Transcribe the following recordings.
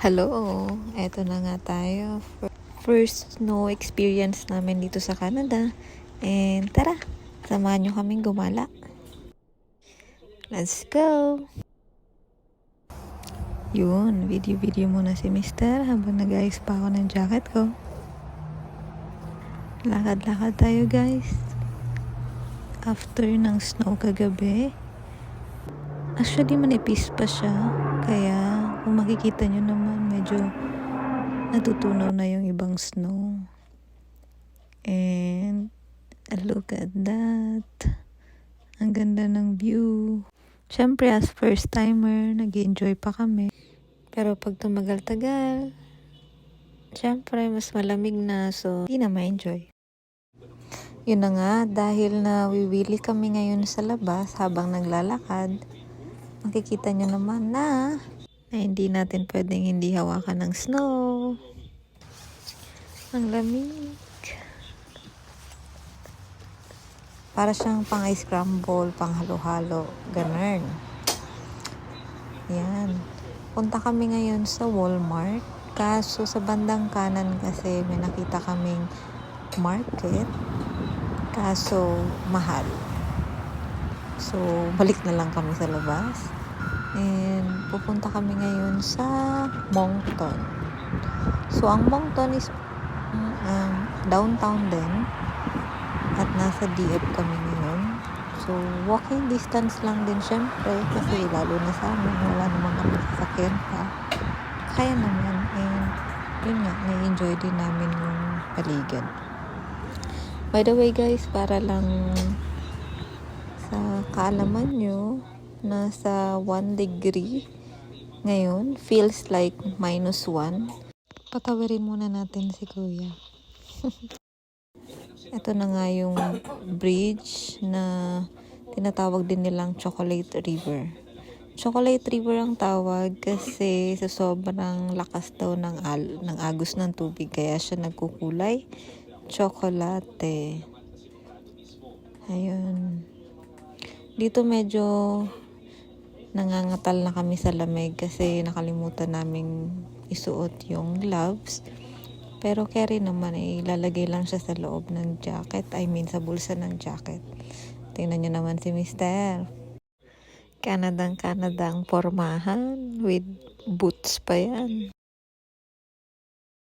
Hello, eto na nga tayo. First snow experience namin dito sa Canada. And tara, samahan nyo kaming gumala. Let's go! Yun, video muna si Mister habang nag-ayos pa ako ng jacket ko. Lakad-lakad tayo guys. After ng snow kagabi. Actually, manipis pa siya. Kaya, kung makikita nyo naman, medyo natutunaw na yung ibang snow. And, look at that. Ang ganda ng view. Siyempre, as first timer, nag-enjoy pa kami. Pero pag tumagal-tagal, siyempre, mas malamig na. So, hindi na ma-enjoy. Yun na nga, dahil na wiwili kami ngayon sa labas habang naglalakad, makikita nyo naman na hindi natin pwedeng hindi hawakan ng snow. Ang lamig. Para siyang pang ice crumble, pang halo-halo. Ganun. Yan. Punta kami ngayon sa Walmart. Kaso sa bandang kanan kasi may nakita kaming market. Kaso mahal. So, balik na lang kami sa labas. And, pupunta kami ngayon sa Moncton. So, ang Moncton is downtown din. At nasa DF kami ngayon. So, walking distance lang din syempre. Kasi lalo na sa amin, wala naman kami sasakyan pa. Kaya naman. And, yun nga, na-enjoy din namin yung paligid. By the way guys, para lang sa kaalaman nyo, nasa 1 degree ngayon, feels like -1. Patawarin muna natin si Kuya. Ito na nga yung bridge na tinatawag din nilang Chocolate River. Chocolate River ang tawag kasi sa sobrang lakas daw ng agos ng tubig kaya siya nagkukulay tsokolate. Ayun. Dito medyo nangangatal na kami sa lamig kasi nakalimutan naming isuot yung gloves. Pero carry naman ilalagay lang siya sa loob ng jacket. I mean sa bulsa ng jacket. Tingnan nyo naman si Mister. Canada ang pormahan with boots pa yan.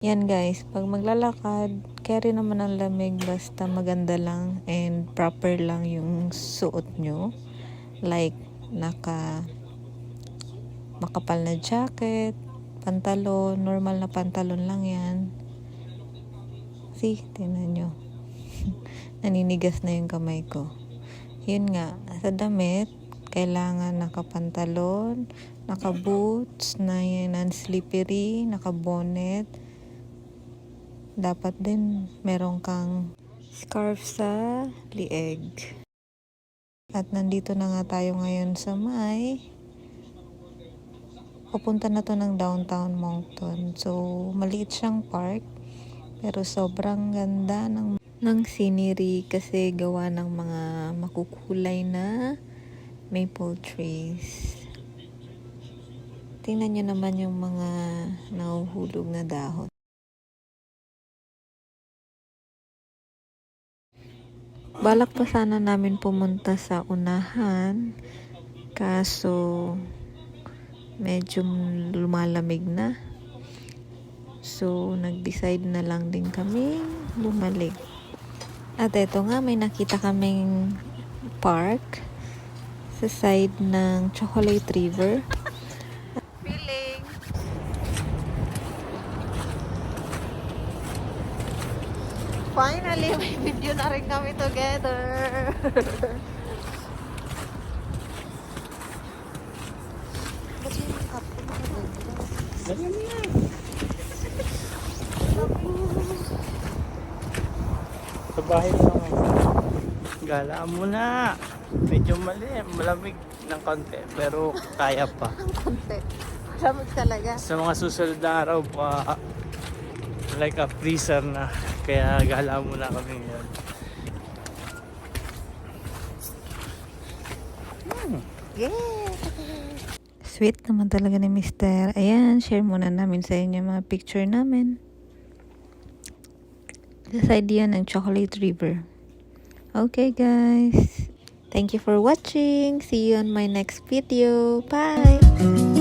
Yan guys, pag maglalakad, carry naman ang lamig basta maganda lang and proper lang yung suot nyo. Like, makapal na jacket, pantalon, normal na pantalon lang yan. See, tingnan nyo. Naninigas na yung kamay ko. Yun nga, sa damit, kailangan nakapantalon, naka-boots, na non-slippery, naka-bonnet. Dapat din meron kang scarf sa lieg. At nandito na nga tayo ngayon sa pupunta na to ng downtown Moncton. So, maliit siyang park. Pero sobrang ganda ng scenery kasi gawa ng mga makukulay na maple trees. Tingnan nyo naman yung mga nahuhulog na dahon. Balak pa sana namin pumunta sa unahan, kaso medyo lumalamig na. So, nag-decide na lang din kami bumalik. At eto nga, may nakita kaming park sa side ng Chocolate River. Feeling! Finally, may video na rin kami together. Sa bahay naman. Gala mo na. Medyo malamig ng konti pero kaya pa. Konti. Malamig talaga. Sa mga susunod na araw pa like a freezer na. Kaya gala mo na kami ngayon. Yeah! Sweet naman talaga ni Mister. Ayan, share muna namin sa inyo mga picture namin. Sa side yan ng Chocolate River. Okay guys. Thank you for watching. See you on my next video. Bye!